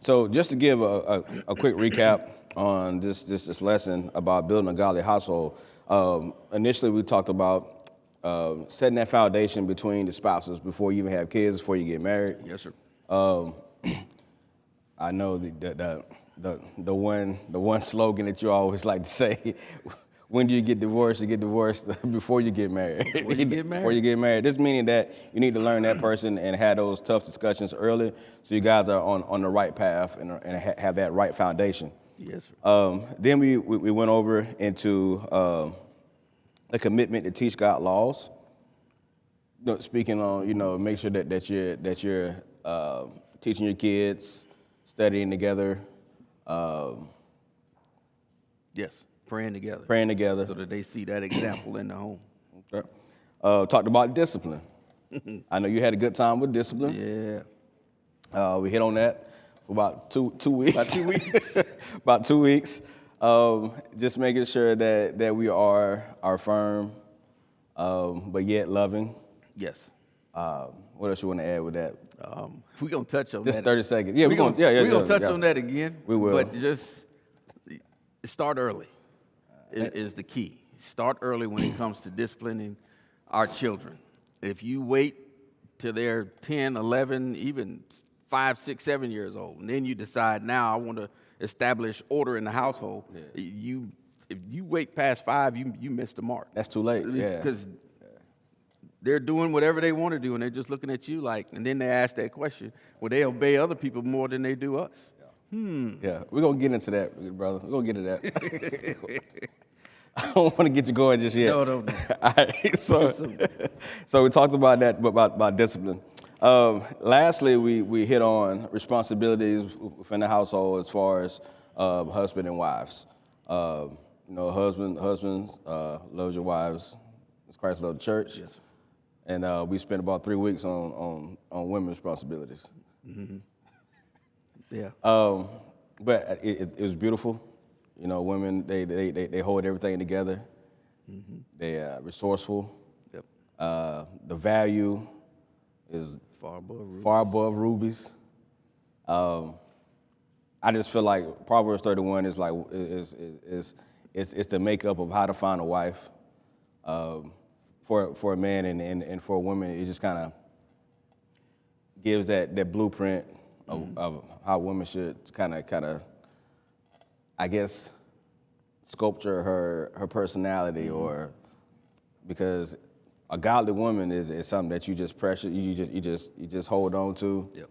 So just to give a quick recap on this lesson about building a godly household, initially we talked about setting that foundation between the spouses before you even have kids, before you get married. Yes, sir. I know the one slogan that you always like to say, when do you get divorced? You get divorced before you get married. Before you get married. Before you get married. This meaning that you need to learn that person and have those tough discussions early, so you guys are on the right path and have that right foundation. Yes, sir. Then we went over into the commitment to teach God laws. Speaking on, make sure that you're teaching your kids, studying together. Yes, praying together. Praying together. So that they see that example in the home. Okay. Talked about discipline. I know you had a good time with discipline. Yeah. We hit on that for about two weeks. About 2 weeks. About 2 weeks. Just making sure that we are firm, but yet loving. Yes. What else you want to add with that? We're going to touch on Just that. 30 seconds. Yeah, we're going to touch yeah. on that again. We will. But just start early is the key. Start early when it comes to disciplining our children. If you wait till they're 10, 11, even 5, 6, 7 years old, and then you decide, now I want to establish order in the household, if you wait past 5, you miss the mark. That's too late. Yeah. Because they're doing whatever they want to do, and they're just looking at you like, and then they ask that question, well, they obey other people more than they do us. Yeah, we're going to get into that, brother. We're going to get into that. I don't want to get you going just yet. No. All right, so we talked about that, about discipline. Lastly, we hit on responsibilities within the household as far as husband and wives. Husbands love your wives as Christ loved the church. Yes. And we spent about 3 weeks on women's responsibilities. Mm-hmm. Yeah. But it was beautiful. Women, they hold everything together. Mm-hmm. They are resourceful. Yep. The value is Far above rubies. I just feel like Proverbs 31 is like it's the makeup of how to find a wife. For a man and for a woman, it just kind of gives that blueprint of how women should kind of, I guess, sculpture her personality, or because a godly woman is something that you just pressure, you just hold on to. Yep.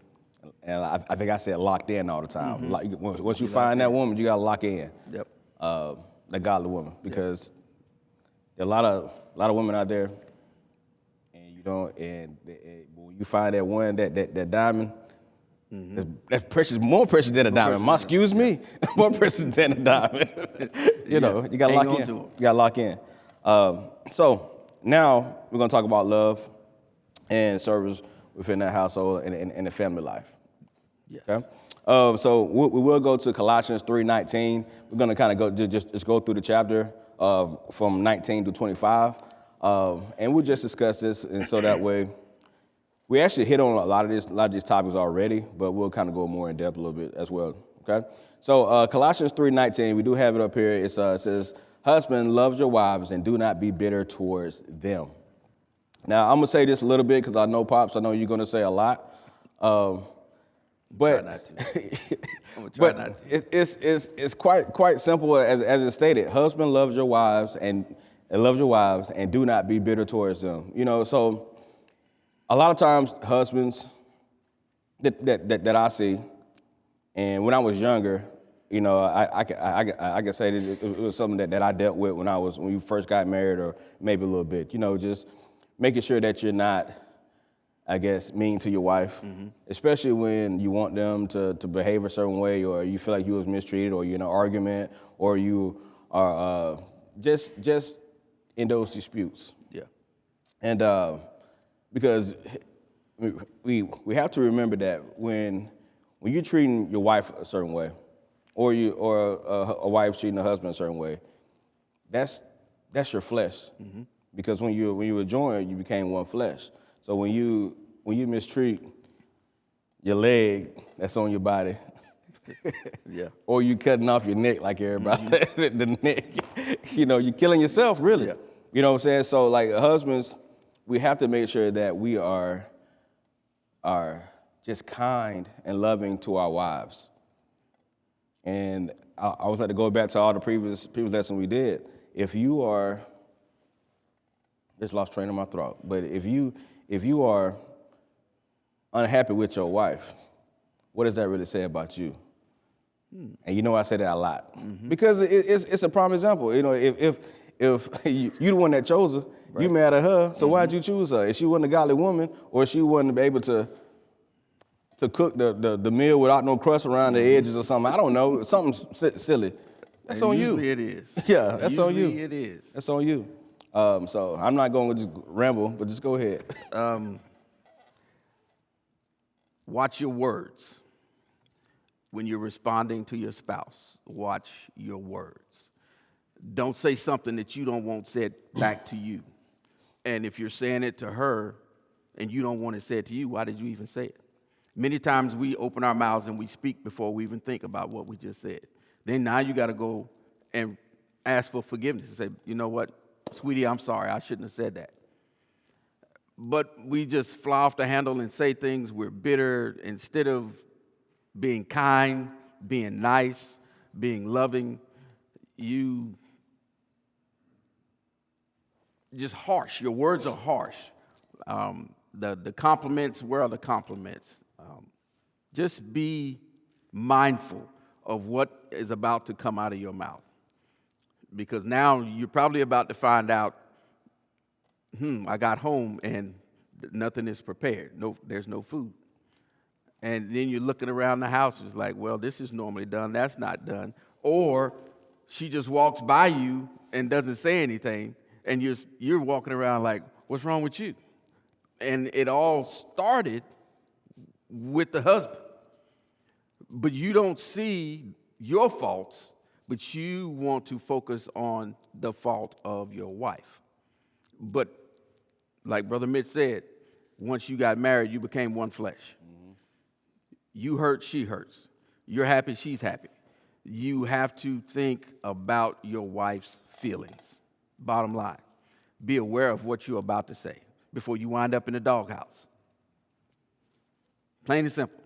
And I think I said locked in all the time. Mm-hmm. Like once you find that woman, you gotta lock in. Yep. The godly woman, because there are a lot of women out there, and when you find that one, that diamond. Mm-hmm. That's precious, more precious than a diamond. Excuse me, more precious than a diamond. You gotta lock in. You gotta lock in. So now we're gonna talk about love and service within that household and the family life. Yes. Okay. So we will go to Colossians 3:19. We're gonna kind of go just go through the chapter from 19 to 25, and we'll just discuss this, and so that way. We actually hit on a lot of these topics already, but we'll kind of go more in depth a little bit as well. Okay, so Colossians 3:19, we do have it up here. It says, "Husband, love your wives and do not be bitter towards them." Now I'm gonna say this a little bit because I know Pops. I know you're gonna say a lot, but I'm gonna try not to. It's quite simple as it's stated. Husband, loves your wives and do not be bitter towards them. So. A lot of times, husbands that I see, and when I was younger, I can say that it was something that I dealt with when you first got married, or maybe a little bit. Just making sure that you're not, I guess, mean to your wife, especially when you want them to behave a certain way, or you feel like you was mistreated, or you're in an argument, or you are just in those disputes. Yeah. And because we have to remember that when you're treating your wife a certain way, or a wife treating a husband a certain way, that's your flesh. Mm-hmm. Because when you were joined, you became one flesh. So when you mistreat your leg that's on your body, Yeah. or you cutting off your neck like everybody. The neck, you're killing yourself, really. Yeah. You know what I'm saying? So, like, husbands, we have to make sure that we are just kind and loving to our wives. And I always like to go back to all the previous lesson we did. If you are, just lost train in my throat, but if you are unhappy with your wife, what does that really say about you? And I say that a lot because it's a prime example. If you the one that chose her, you mad at her. So why'd you choose her? If she wasn't a godly woman, or she wasn't able to cook the meal without no crust around the edges or something, I don't know, something silly. That's And on you. usually it is. Yeah, that's on you. Usually it is. That's on you. So I'm not going to just ramble, but just go ahead. Watch your words. When you're responding to your spouse, watch your words. Don't say something that you don't want said back to you. And if you're saying it to her and you don't want it said to you, why did you even say it? Many times we open our mouths and we speak before we even think about what we just said. Then now you got to go and ask for forgiveness and say, you know what, sweetie, I'm sorry, I shouldn't have said that. But we just fly off the handle and say things, we're bitter, instead of being kind, being nice, being loving, you just harsh. Your words are harsh. The compliments, where are the compliments? Just be mindful of what is about to come out of your mouth. Because now you're probably about to find out, I got home and nothing is prepared. No, there's no food. And then you're looking around the house, it's like, well, this is normally done, that's not done. Or she just walks by you and doesn't say anything, and you're walking around like, what's wrong with you? And it all started with the husband. But you don't see your faults, but you want to focus on the fault of your wife. But like Brother Mitch said, once you got married, you became one flesh. You hurt, she hurts. You're happy, she's happy. You have to think about your wife's feelings. Bottom line, be aware of what you're about to say before you wind up in the doghouse. Plain and simple.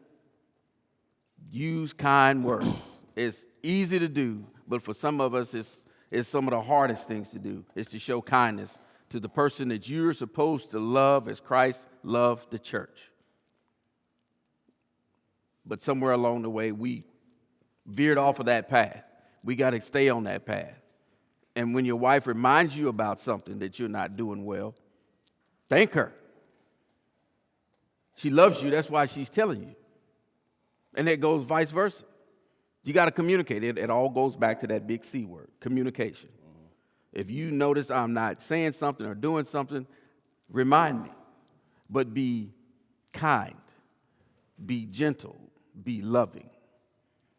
Use kind words. It's easy to do, but for some of us, it's some of the hardest things to do, is to show kindness to the person that you're supposed to love as Christ loved the church. But somewhere along the way, we veered off of that path. We got to stay on that path. And when your wife reminds you about something that you're not doing well, thank her. She loves you. That's why she's telling you. And it goes vice versa. You got to communicate. It all goes back to that big C word, communication. If you notice I'm not saying something or doing something, remind me. But be kind, be gentle, be loving.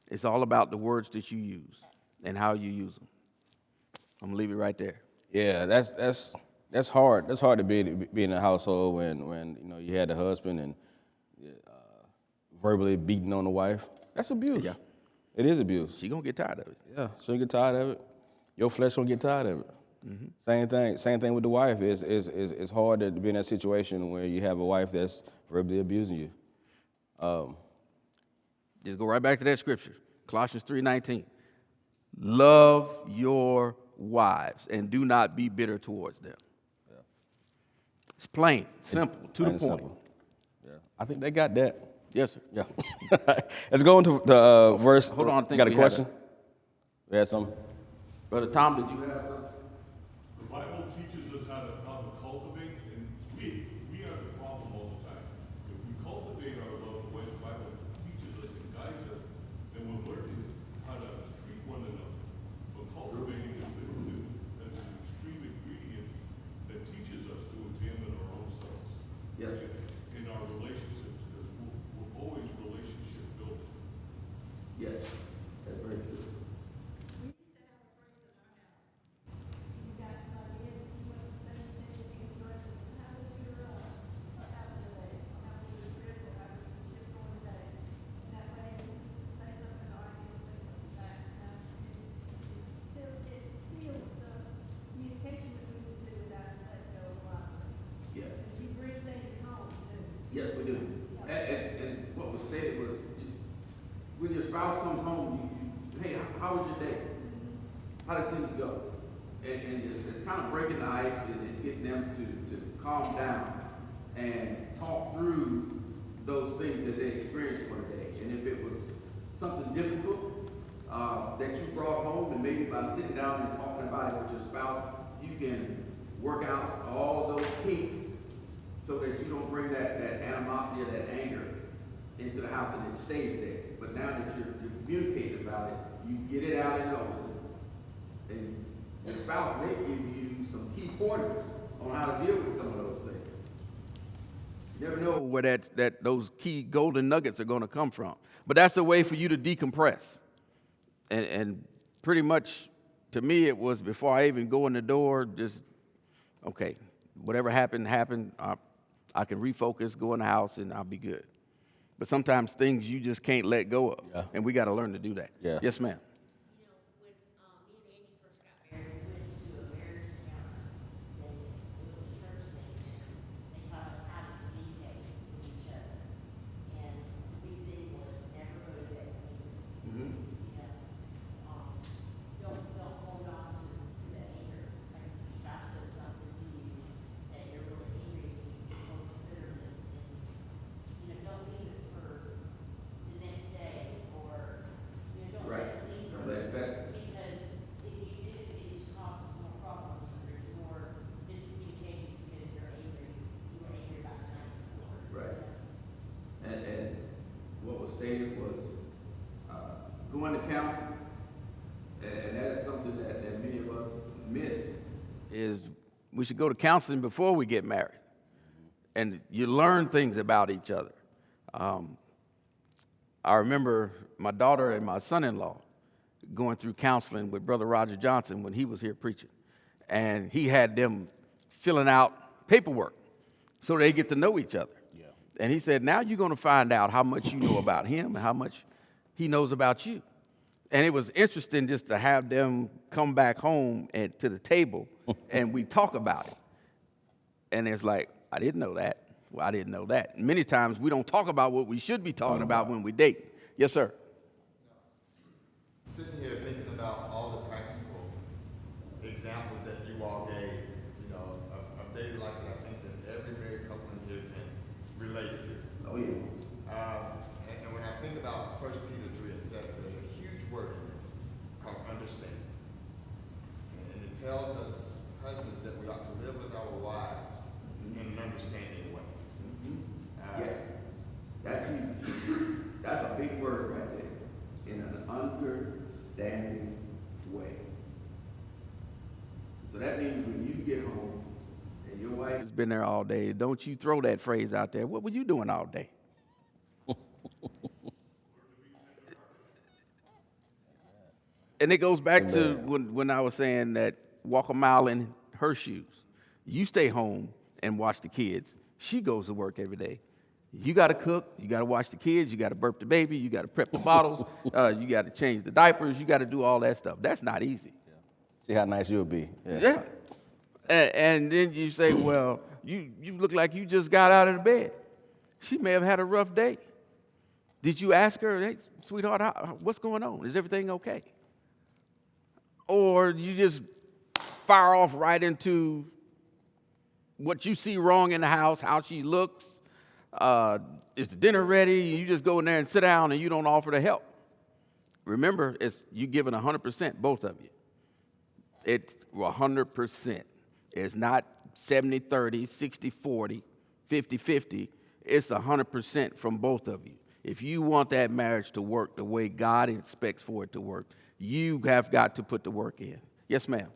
It's all about the words that you use and how you use them. I'm gonna leave it right there. Yeah, that's hard. That's hard to be in a household when you had the husband and verbally beating on the wife. That's abuse. Yeah. It is abuse. She gonna get tired of it. Yeah, she'll get tired of it. Your flesh will get tired of it. Mm-hmm. Same thing with the wife. It's hard to be in that situation where you have a wife that's verbally abusing you. Just go right back to that scripture, Colossians 3:19. Love your wives and do not be bitter towards them. Yeah. It's plain, simple, to the point. Simple. Yeah, I think they got that. Yes, sir. Yeah. Let's go into the verse. Hold on, I think got a we question? had We had something? Brother Tom, did you have something? The Bible teaches us how to cultivate, and we are the problem all the time. If we cultivate our love the way the Bible teaches us and guides us, then we're learning how to treat one another. But cultivating is an extreme ingredient that teaches us to examine our own selves. Yes. In our relationships, because we're always relationship building. Yes, that's very true. when your spouse comes home, hey, how was your day? How did things go? And it's kind of breaking the ice and getting them to calm down and talk through those things that they experienced for the day. And if it was something difficult that you brought home, and maybe by sitting down and talking about it with your spouse, you can work out all those kinks so that you don't bring that animosity or that anger into the house and it stays there. But now that you're communicating about it, you get it out in the open. And your spouse may give you some key pointers on how to deal with some of those things. You never know where those key golden nuggets are going to come from. But that's a way for you to decompress. And pretty much, to me, it was before I even go in the door, just, okay, whatever happened. I can refocus, go in the house, and I'll be good. But sometimes things you just can't let go of. Yeah. And we got to learn to do that. Yeah. Yes, ma'am. You know, when me and Andy first got married, we went to a marriage encounter. That is, it was a church thing, and they taught us how to communicate with each other. And the big thing was never go to bed. Mm-hmm. You know, don't hold on to the anger. Like if your spouse does something to you that you're really angry, you hold bitterness, and don't leave it for the next day, or don't Right. let it linger. Don't let it fester. Because if you do, it just causes more problems, and there's more miscommunication because you're angry. You were angry about the night before. Right. And what was stated was going to counseling, and that is something that many of us miss. Is we should go to counseling before we get married, and you learn things about each other. I remember my daughter and my son-in-law going through counseling with Brother Roger Johnson when he was here preaching, and he had them filling out paperwork so they get to know each other. Yeah. And he said, now you're going to find out how much you know about him and how much he knows about you. And it was interesting just to have them come back home and to the table and we talk about it. And it's like, I didn't know that. Well, I didn't know that. Many times we don't talk about what we should be talking about when we date. Yes, sir. Sitting here thinking about all the practical examples that you all gave, of dating life that I think that every married couple in here can relate to. Oh, yeah. And when I think about 1 Peter 3:7, there's a huge word in there called understanding. And it tells us, husbands, that we ought to live with our wives in an understanding way. Yes. That's huge. That's a big word right there. In an understanding way. So that means when you get home and your wife has been there all day, don't you throw that phrase out there. What were you doing all day? And it goes back to when I was saying that walk a mile in her shoes. You stay home and watch the kids. She goes to work every day. You got to cook. You got to watch the kids. You got to burp the baby. You got to prep the bottles. You got to change the diapers. You got to do all that stuff. That's not easy. See how nice you'll be. Yeah. And then you say, well, you look like you just got out of the bed. She may have had a rough day. Did you ask her, hey, sweetheart, what's going on? Is everything okay? Or you just fire off right into what you see wrong in the house, how she looks. Is the dinner ready? You just go in there and sit down and you don't offer to help. Remember, it's you giving 100%, both of you. It's 100%. It's not 70-30, 60-40, 50-50. It's 100% from both of you. If you want that marriage to work the way God expects for it to work, you have got to put the work in. Yes, ma'am.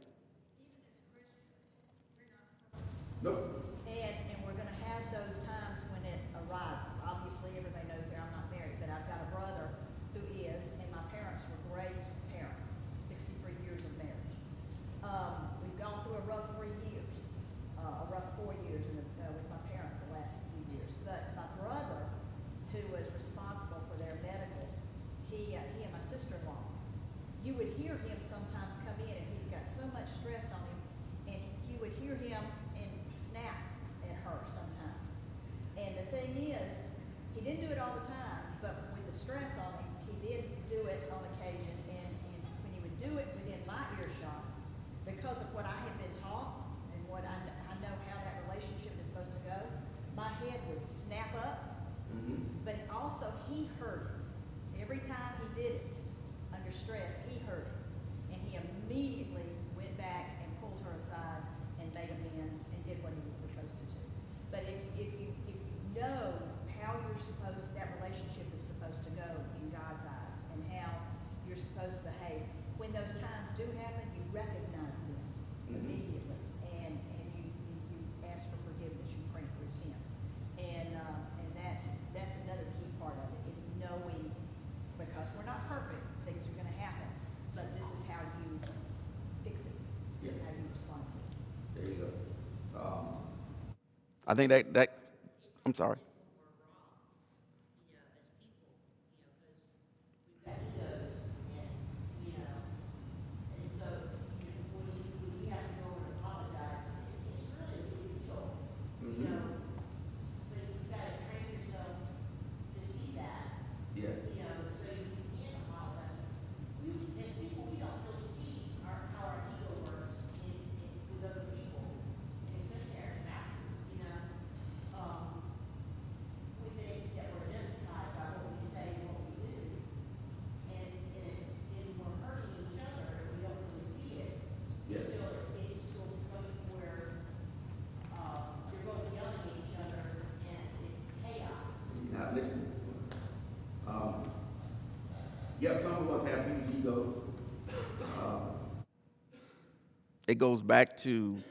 Nope. And we're going to have those times when it arises. Obviously, everybody knows here I'm not married, but I've got a brother who is, and my parents were great parents, 63 years of marriage. We've gone through a rough 3 years, a rough 4 years with my parents the last few years. But my brother, who was responsible for their medical, he and my sister-in-law, you would hear him sometimes come in and he's got so much stress on him, and you would hear him and snap at her sometimes. And the thing is, he didn't do it all the time, but with the stress on him, he did he did it, under stress, he heard it. And he immediately went back and pulled her aside and made amends and did what he was supposed to do. But if you know how that relationship is supposed to go in God's eyes and how you're supposed to behave, when those times do happen, you recognize them immediately and you ask for forgiveness, you pray for him. And that's another key part of it, is knowing, because we're not perfect, things are gonna happen, but this is how you fix it, Yes. how you respond to it. There you go. I think that I'm sorry. Yes. Yes. You're not listening. Yeah, some of us have huge egos. It goes back to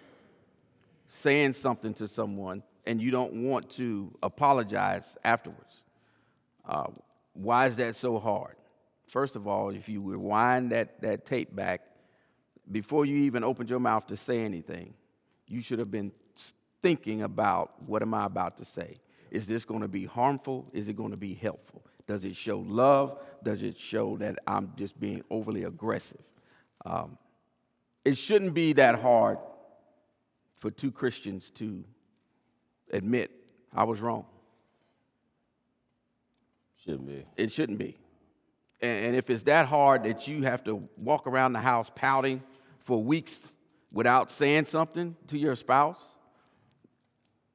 saying something to someone and you don't want to apologize afterwards. Why is that so hard? First of all, if you rewind that tape back, before you even opened your mouth to say anything, you should have been thinking about, what am I about to say? Is this going to be harmful? Is it going to be helpful? Does it show love? Does it show that I'm just being overly aggressive? It shouldn't be that hard for two Christians to admit, I was wrong. Shouldn't be. It shouldn't be. And if it's that hard that you have to walk around the house pouting for weeks without saying something to your spouse,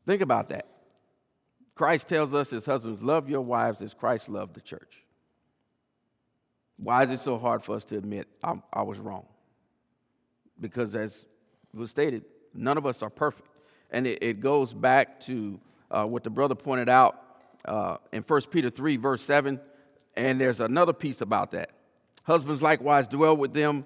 think about that. Christ tells us as husbands, love your wives as Christ loved the church. Why is it so hard for us to admit I was wrong? Because as was stated, none of us are perfect. And it goes back to what the brother pointed out in 1 Peter 3, verse 7. And there's another piece about that. Husbands likewise dwell with them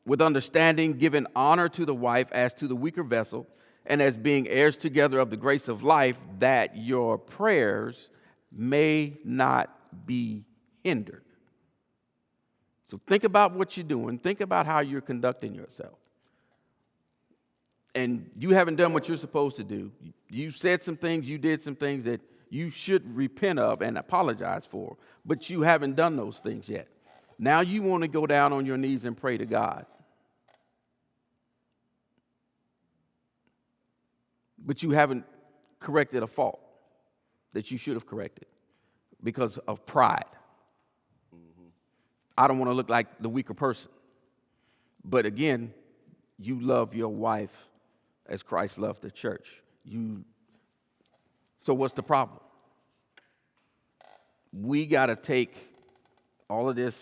with understanding, giving honor to the wife as to the weaker vessel, and as being heirs together of the grace of life, that your prayers may not be hindered. So think about what you're doing. Think about how you're conducting yourself. And you haven't done what you're supposed to do. You said some things, you did some things that you should repent of and apologize for, but you haven't done those things yet. Now you want to go down on your knees and pray to God. But you haven't corrected a fault that you should have corrected because of pride. I don't want to look like the weaker person. But again, you love your wife as Christ loved the church. So what's the problem? We got to take all of this.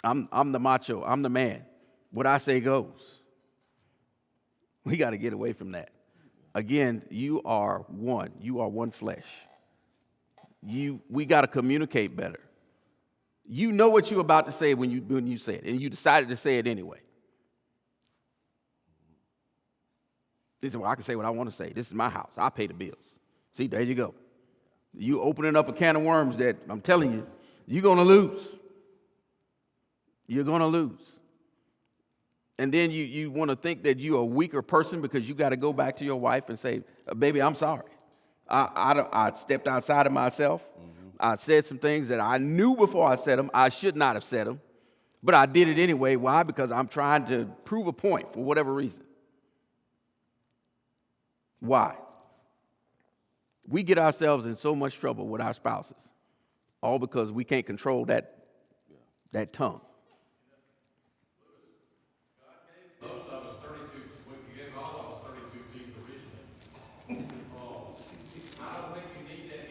I'm the macho. I'm the man. What I say goes. We got to get away from that. Again, you are one. You are one flesh. We got to communicate better. You know what you're about to say when you say it, and you decided to say it anyway. He said, well, I can say what I want to say. This is my house. I pay the bills. See, there you go. You opening up a can of worms that I'm telling you, you're going to lose. You're going to lose. And then you want to think that you're a weaker person because you got to go back to your wife and say, baby, I'm sorry. I stepped outside of myself. I said some things that I knew before I said them. I should not have said them. But I did it anyway. Why? Because I'm trying to prove a point for whatever reason. Why? We get ourselves in so much trouble with our spouses, all because we can't control that tongue. Most of us 32, we gave all of us 32 teeth originally. I don't think you need that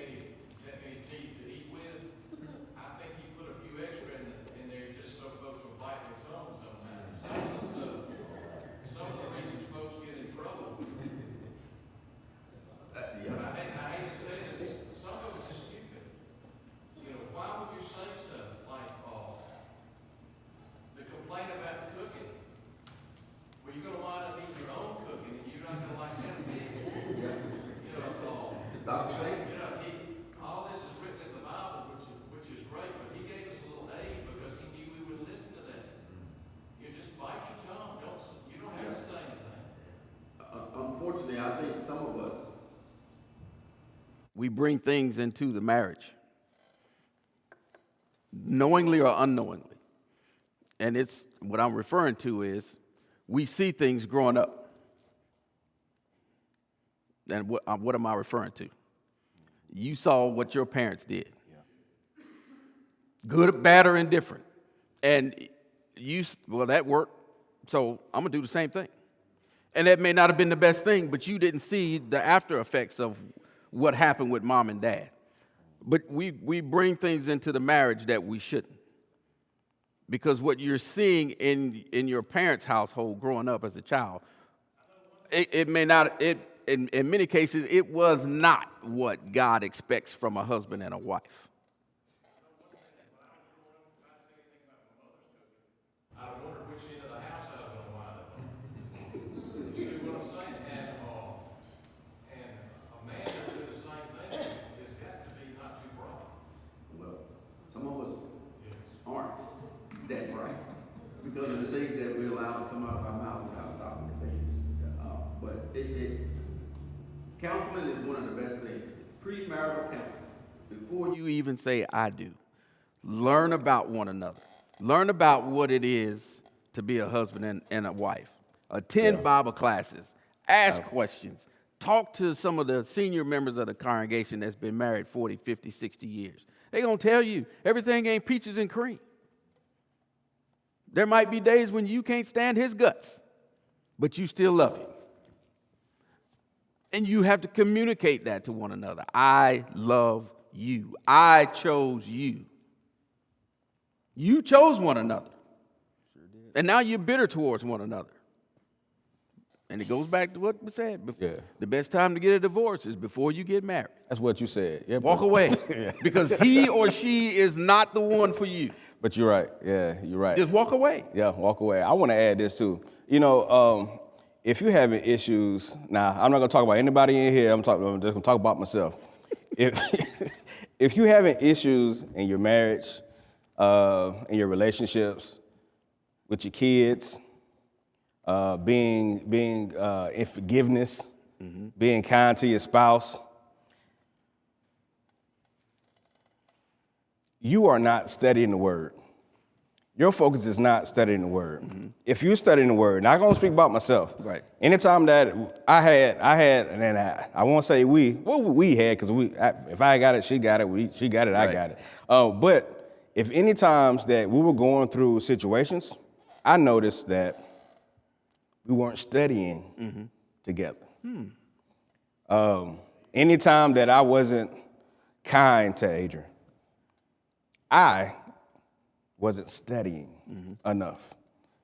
many teeth to eat with. we bring things into the marriage, knowingly or unknowingly. And it's what I'm referring to is we see things growing up. And what am I referring to? You saw what your parents did. Good, bad, or indifferent. And that worked, so I'm going to do the same thing. And that may not have been the best thing, but you didn't see the after effects of what happened with mom and dad. But we bring things into the marriage that we shouldn't. Because what you're seeing in your parents' household growing up as a child, it may not, in many cases, it was not what God expects from a husband and a wife. I wonder which end of the house I was gonna wind up on. You see what I'm saying? And a man that do the same thing has got to be not too bright. Well, some of us aren't that bright because of the things that we allow to come out of our mouth without stopping the things. But counseling is one of the best things. Premarital counseling. Before you even say I do, learn about one another. Learn about what it is to be a husband and a wife. Attend Bible classes. Ask questions. Talk to some of the senior members of the congregation that's been married 40, 50, 60 years. They're going to tell you everything ain't peaches and cream. There might be days when you can't stand his guts, but you still love him. And you have to communicate that to one another. I love you. I chose you. You chose one another. Sure did. And now you're bitter towards one another. And it goes back to what we said. Yeah. The best time to get a divorce is before you get married. That's what you said. Yeah, Walk away. Because he or she is not the one for you. But you're right. Yeah, you're right. Just walk away. Yeah, walk away. I want to add this too. You know, if you're having issues, now I'm not gonna talk about anybody in here. I'm just gonna talk about myself. If you're having issues in your marriage, in your relationships, with your kids, being in forgiveness, being kind to your spouse, you are not studying the word. Your focus is not studying the word. If you're studying the word, not gonna speak about myself. Right. Anytime that I had, and then I won't say we had, because if I got it, she got it. She got it, I Right. got it. But if any times that we were going through situations, I noticed that we weren't studying together. Anytime that I wasn't kind to Adrian, I wasn't studying enough.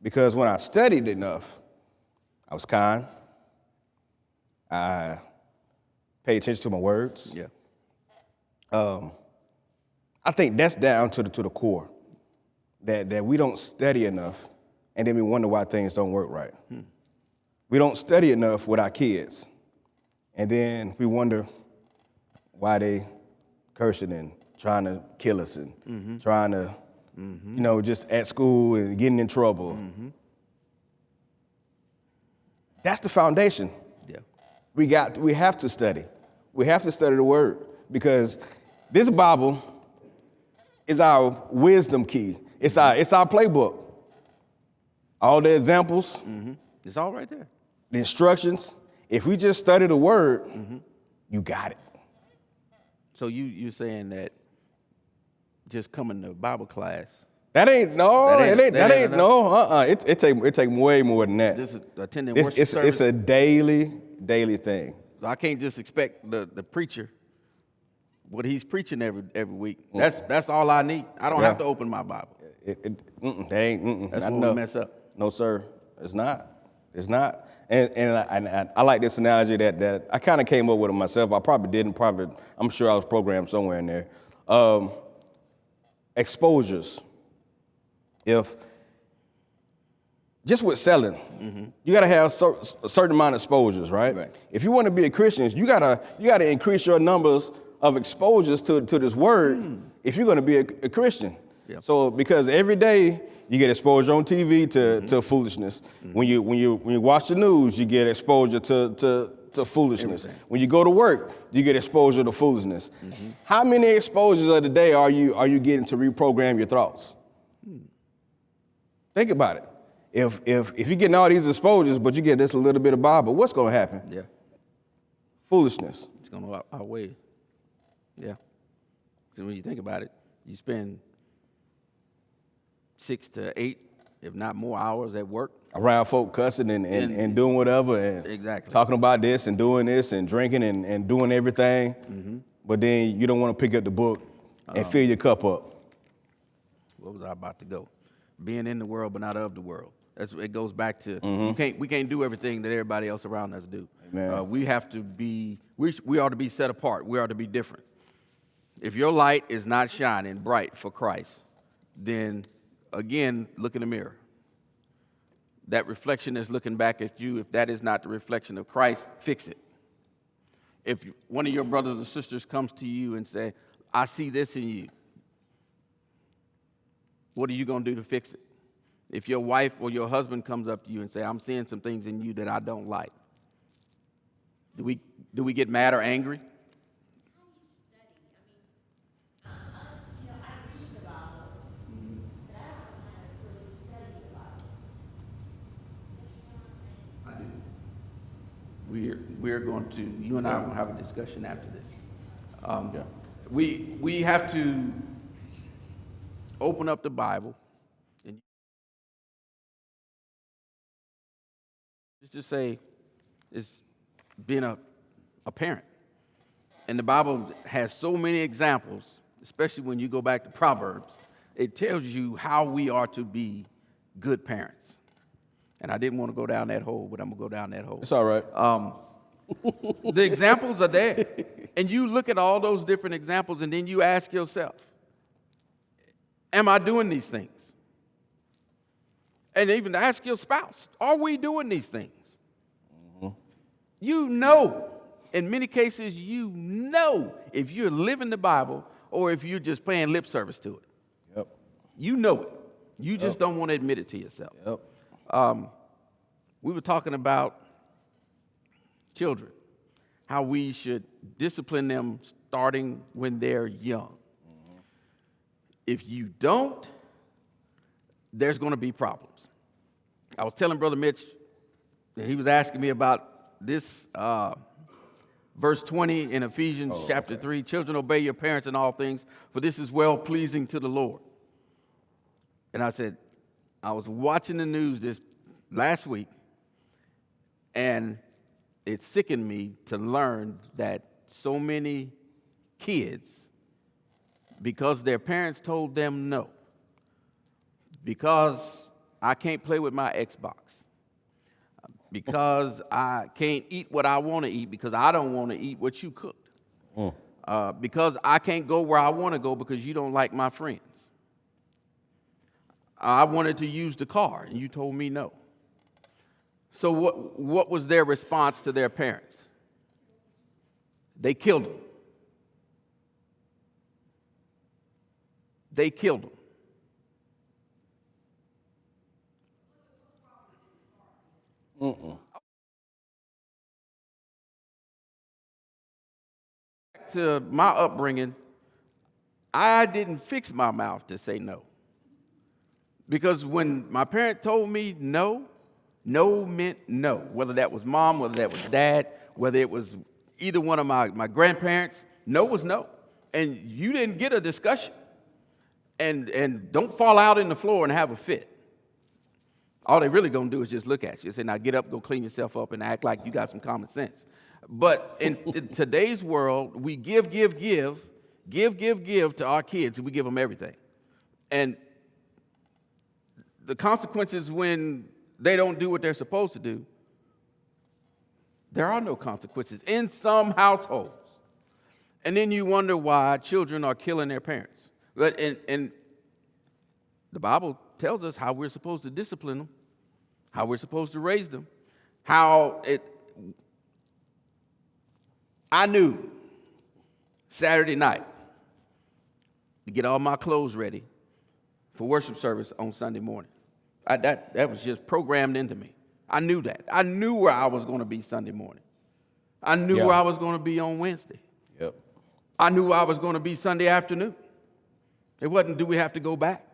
Because when I studied enough, I was kind. I paid attention to my words. Yeah. I think that's down to the core. That we don't study enough, and then we wonder why things don't work right. We don't study enough with our kids, and then we wonder why they cursing and trying to kill us and trying to, just at school and getting in trouble. That's the foundation. Yeah. We have to study. We have to study the word, because this Bible is our wisdom key. It's our playbook. All the examples, It's all right there. the instructions. If we just study the word, you got it. So you're saying that just coming to Bible class, That ain't enough? no. It take way more than that. just attending It's worship service? it's a daily thing. I can't just expect the preacher, what he's preaching every week. That's all I need. I don't have to open my Bible. That ain't. That's not when we enough. mess up. No, sir. It's not. It's not. And I like this analogy that I kind of came up with it myself. I probably didn't. I'm sure I was programmed somewhere in there. Exposures. If just with selling, you got to have a certain amount of exposures, right? Right. If you want to be a Christian, you gotta increase your numbers of exposures to this word if you're going to be a Christian. Yeah. So because every day you get exposure on TV to foolishness. When you watch the news, you get exposure to to foolishness. Everything. When you go to work, you get exposure to foolishness. How many exposures of the day are you getting to reprogram your thoughts? Think about it. If you're getting all these exposures, but you get this a little bit of Bible, what's going to happen? Yeah, Foolishness. it's going to outweigh. Yeah. Because when you think about it, you spend 6 to 8, if not more, hours at work. Around folk cussing and doing whatever and Exactly. talking about this and doing this and drinking and doing everything. But then you don't want to pick up the book and fill your cup up. Where was I about to go? Being in the world, but not of the world. It goes back to we can't do everything that everybody else around us do. Amen. We have to be. We are to be set apart. We are to be different. If your light is not shining bright for Christ, then again, look in the mirror. That reflection is looking back at you. If that is not the reflection of Christ, fix it. If one of your brothers or sisters comes to you and say, "I see this in you," what are you going to do to fix it? If your wife or your husband comes up to you and say, "I'm seeing some things in you that I don't like," do we get mad or angry? You know, I read the Bible, but I don't know how to really study the Bible. I do. We're going to, you and I will have a discussion after this. We have to open up the Bible and just say it's being a parent. And the Bible has so many examples, especially when you go back to Proverbs. It tells you how we are to be good parents. And I didn't want to go down that hole, but I'm going to go down that hole. It's all right. The examples are there. And you look at all those different examples, and then you ask yourself, am I doing these things? And even ask your spouse, are we doing these things? You know, in many cases, you know if you're living the Bible or if you're just paying lip service to it. Yep. You know it. You just don't want to admit it to yourself. Yep. We were talking about children, how we should discipline them starting when they're young. If you don't, there's going to be problems. I was telling Brother Mitch, and he was asking me about this verse 20 in Ephesians chapter 3, "Children, obey your parents in all things, for this is well-pleasing to the Lord." And I said, I was watching the news this last week, and it sickened me to learn that so many kids, because their parents told them no, because I can't play with my Xbox, because I can't eat what I want to eat because I don't want to eat what you cooked, because I can't go where I want to go because you don't like my friends. I wanted to use the car, and you told me no. So what was their response to their parents? They killed them. They killed them. To my upbringing, I didn't fix my mouth to say no. Because when my parent told me no, no meant no. Whether that was mom, whether that was dad, whether it was either one of my grandparents, no was no. And you didn't get a discussion. And don't fall out in the floor and have a fit. All they really gonna do is just look at you and say, "Now get up, go clean yourself up, and act like you got some common sense." But in today's world, we give to our kids, and we give them everything. And the consequences when they don't do what they're supposed to do, there are no consequences in some households. And then you wonder why children are killing their parents. But and the Bible tells us how we're supposed to discipline them, how we're supposed to raise them, I knew Saturday night to get all my clothes ready for worship service on Sunday morning. That was just programmed into me. I knew that. I knew where I was going to be Sunday morning. I knew Yeah. where I was going to be on Wednesday. Yep. I knew where I was going to be Sunday afternoon. It wasn't, do we have to go back?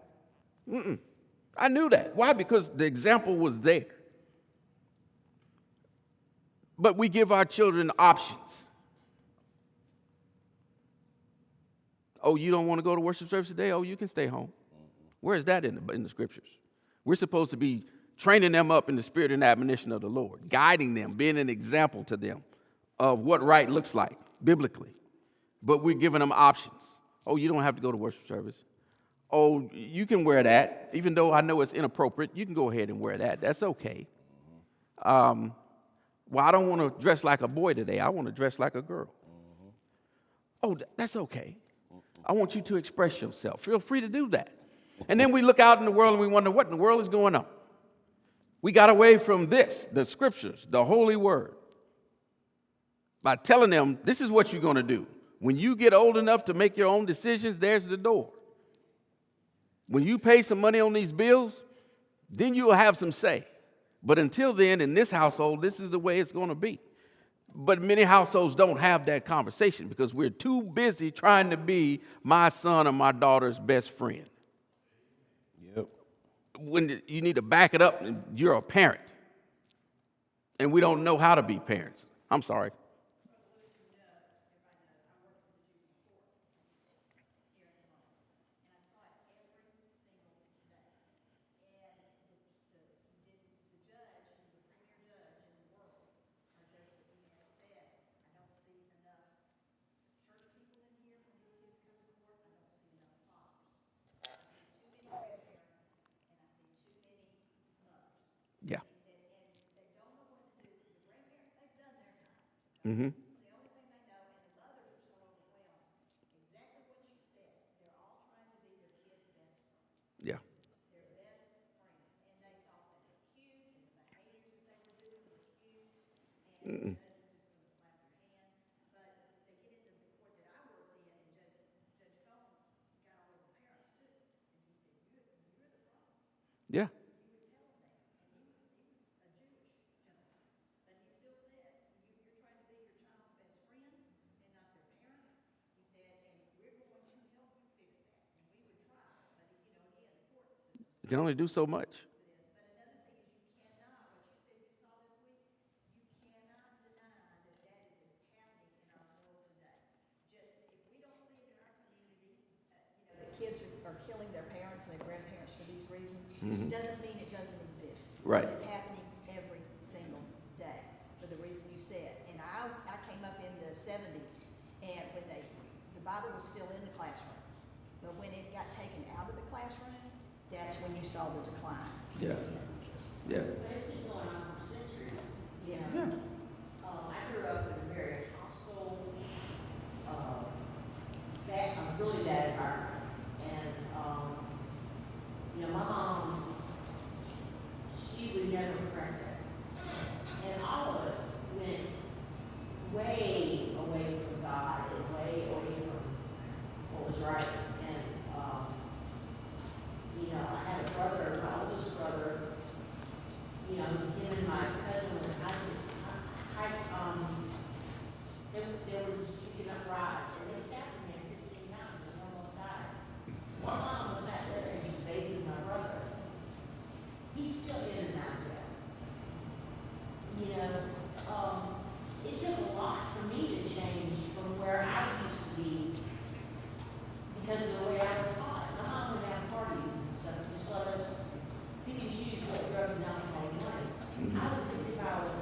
I knew that. Why? Because the example was there. But we give our children options. Oh, you don't want to go to worship service today? Oh, you can stay home. Where is that in the scriptures? We're supposed to be training them up in the spirit and admonition of the Lord, guiding them, being an example to them of what right looks like biblically. But we're giving them options. Oh, you don't have to go to worship service. Oh, you can wear that, even though I know it's inappropriate. You can go ahead and wear that. That's okay. Well, I don't want to dress like a boy today. I want to dress like a girl. Oh, that's okay. I want you to express yourself. Feel free to do that. And then we look out in the world and we wonder what in the world is going on. We got away from this, the scriptures, the holy word, by telling them this is what you're going to do. When you get old enough to make your own decisions, there's the door. When you pay some money on these bills, then you'll have some say. But until then, in this household, this is the way it's going to be. But many households don't have that conversation because we're too busy trying to be my son or my daughter's best friend. Yep. When you need to back it up, and you're a parent. And we don't know how to be parents. I'm sorry. Yeah. Mm-hmm. Yeah. Mm-mm. Yeah. You can only do so much. Kids are killing their parents and their grandparents for these reasons, doesn't mean it doesn't exist. Right. It's happening every single day for the reason you said. And I came up in the 70s, and when the Bible was still in the classroom. But when it got taken out of the classroom, that's when you saw the decline. Yeah. Yeah. But it's been going on for centuries. Yeah. I grew up in a very hostile, really bad environment. And, my mom, she would never correct us. And all of us went way away from God and way away from what was right. And, I had a brother, my oldest brother, him and my cousin, they were just picking up rides, and they stabbed me at 15 times and almost died. My mom was sat there and he's bathing my brother. He's still in and out of that. It took a lot for me to change from where I used to be because of the way I was taught. My mom would have parties and stuff, just let us pick and choose what drugs and alcohol we wanted. I was 55, I was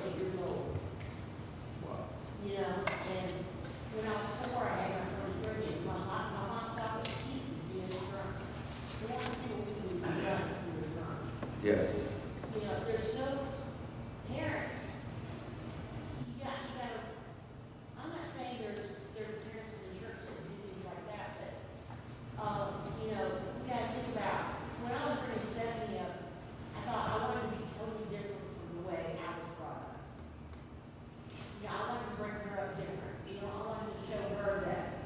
8 years old. And when I was 4, I had my first birthday. My mom thought it was cute to see us drunk. We wanted to see what we would be done if we were drunk. Yeah. There's so, parents, you gotta, I'm not saying there's parents in the church that do things like that, but, you gotta think about, when I was bringing Stephanie up, I thought I wanted to be totally different from the way I was brought up. I wanted to bring her up different. I wanted to show her that,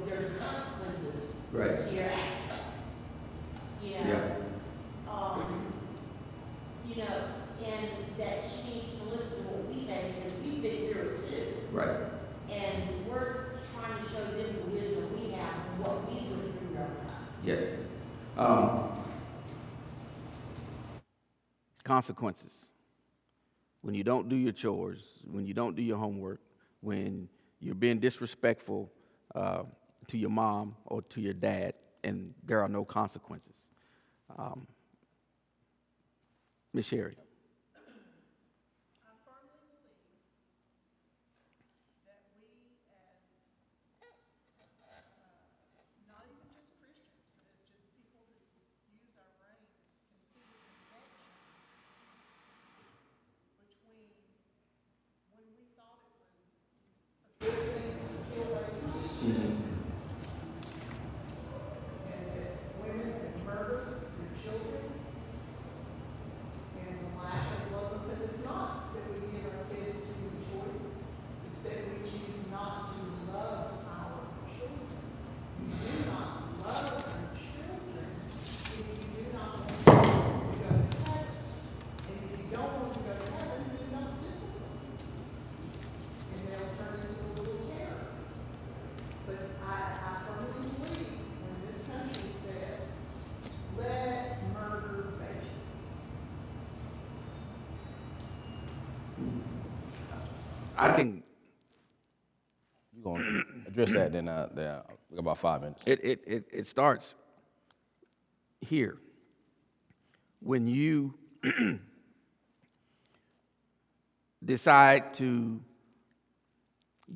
there's consequences Right. to your actions. And that she needs to listen to what we say because Yes. Consequences. When you don't do your chores, when you don't do your homework, when you're being disrespectful to your mom or to your dad, and there are no consequences. Ms. Sherry. I firmly believe that we as, not even just Christians, but as just people who use our brains, can see the connection between when we thought it was a good thing to kill babies, and that women had murdered their children, and the lack of love, because it's not that we give our kids too many choices, it's that we choose not to love our children. You do not love your children if you do not want them to go to heaven. And if you don't want to go to heaven, then don't discipline them. And they'll turn into a little terror. But I firmly believe when this country said, let's murder babies. I think You're going to address that then we got about 5 minutes. it starts here. When you decide to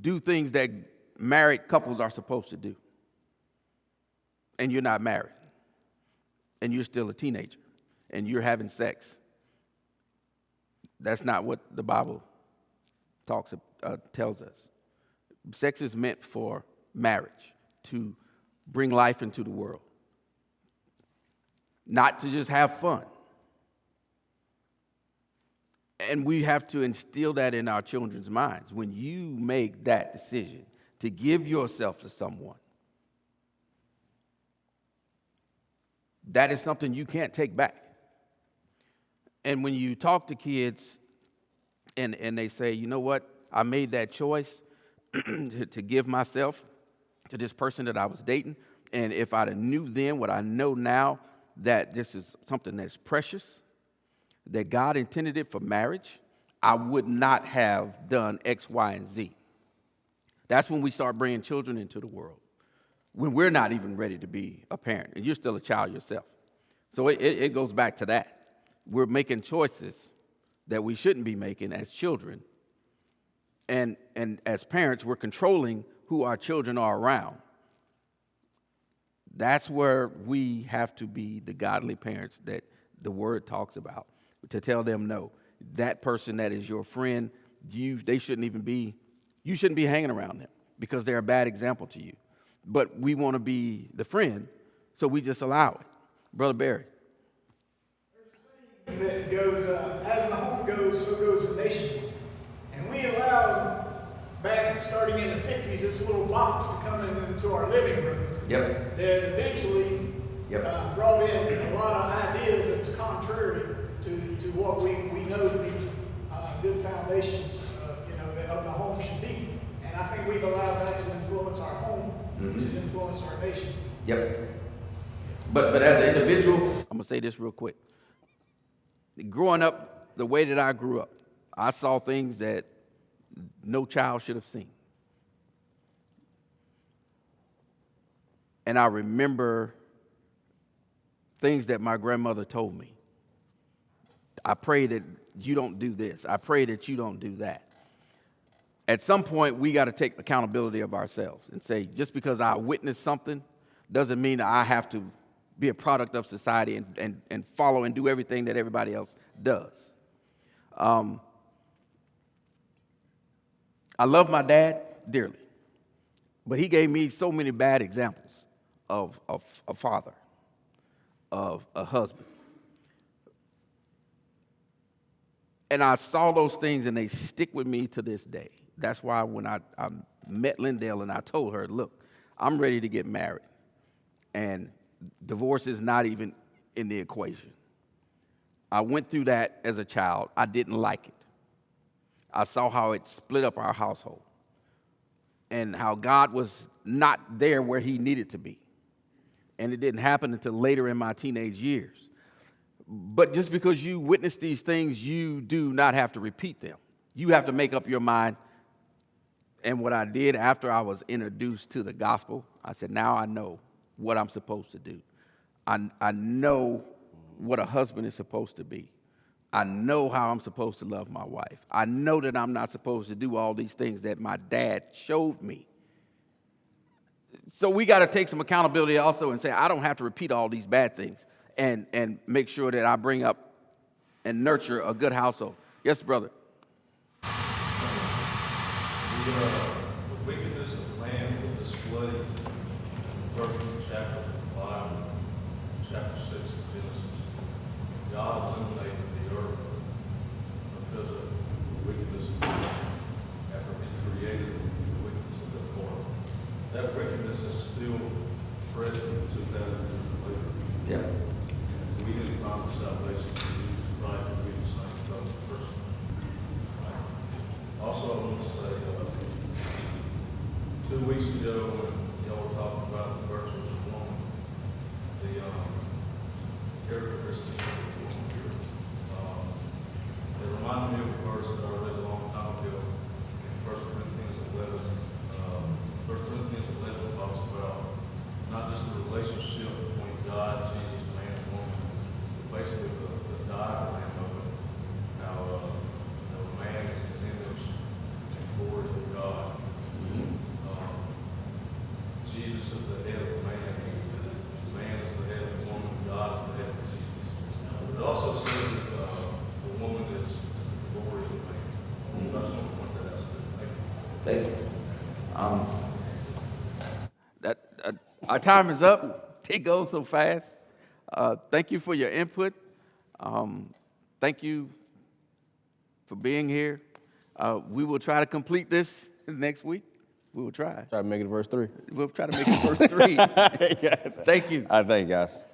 do things that married couples are supposed to do, and you're not married, and you're still a teenager, and you're having sex, that's not what the Bible tells us. Sex is meant for marriage, to bring life into the world, not to just have fun. And we have to instill that in our children's minds. When you make that decision to give yourself to someone, that is something you can't take back. And when you talk to kids and they say, you know what, I made that choice to give myself to this person that I was dating, and if I knew then what I know now, that this is something that's precious, that God intended it for marriage, I would not have done X, Y, and Z. That's when we start bringing children into the world, when we're not even ready to be a parent, and you're still a child yourself. So it goes back to that. We're making choices that we shouldn't be making as children, and as parents, we're controlling who our children are around. That's where we have to be the godly parents that the Word talks about, to tell them, no, that person that is your friend, you shouldn't be hanging around them because they're a bad example to you. But we want to be the friend, so we just allow it. Brother Barry. That goes, as the home goes, so goes the nation. And we allowed, back starting in the 50s, this little box to come into our living room. Yep. That eventually brought in a lot of ideas that was contrary to what we know to be good foundations, that of the home should be. And I think we've allowed that to influence our home, which has influenced our nation. Yep. But as an individual, I'm going to say this real quick. Growing up the way that I grew up, I saw things that no child should have seen. And I remember things that my grandmother told me. I pray that you don't do this. I pray that you don't do that. At some point, we got to take accountability of ourselves and say, just because I witnessed something doesn't mean that I have to be a product of society and follow and do everything that everybody else does. I love my dad dearly, but he gave me so many bad examples of a father, of a husband. And I saw those things and they stick with me to this day. That's why when I met Lindell and I told her, look, I'm ready to get married. And divorce is not even in the equation. I went through that as a child. I didn't like it. I saw how it split up our household and how God was not there where he needed to be. and it didn't happen until later in my teenage years. But just because you witness these things, you do not have to repeat them. You have to make up your mind. And what I did after I was introduced to the gospel, I said, now I know what I'm supposed to do. I know what a husband is supposed to be. I know how I'm supposed to love my wife. I know that I'm not supposed to do all these things that my dad showed me. So we got to take some accountability also and say, I don't have to repeat all these bad things, and make sure that I bring up and nurture a good household. Yes, brother. The wickedness of man was displayed in the first chapter of the Bible, chapter 6 of Genesis. God illuminated the earth because of the wickedness of man after he created the wickedness of the world. That wickedness is still present 2,000 years later. Yeah. We didn't find the salvation in Jesus Christ to be the same person. Also, I want to say, 2 weeks ago, when y'all were talking about the virtuous woman, the characteristics of the woman here, it reminded me of a verse that I read a long time ago in 1 Corinthians 11. 1 Corinthians 11 talks about not just the relationship between God, Jesus, man, and woman, but basically the diagram of it. How man is the image and glory of God. Jesus is the head of man. Man is the head of the woman. God is the head of Jesus. It also says that the woman is the glory of man. I just want to point that out. Thank you. Thank you. Our time is up. It goes so fast. Thank you for your input. Thank you for being here. We will try to complete this next week. We will try. Try to make it verse 3. We'll try to make it verse 3. Thank you. I thank you guys.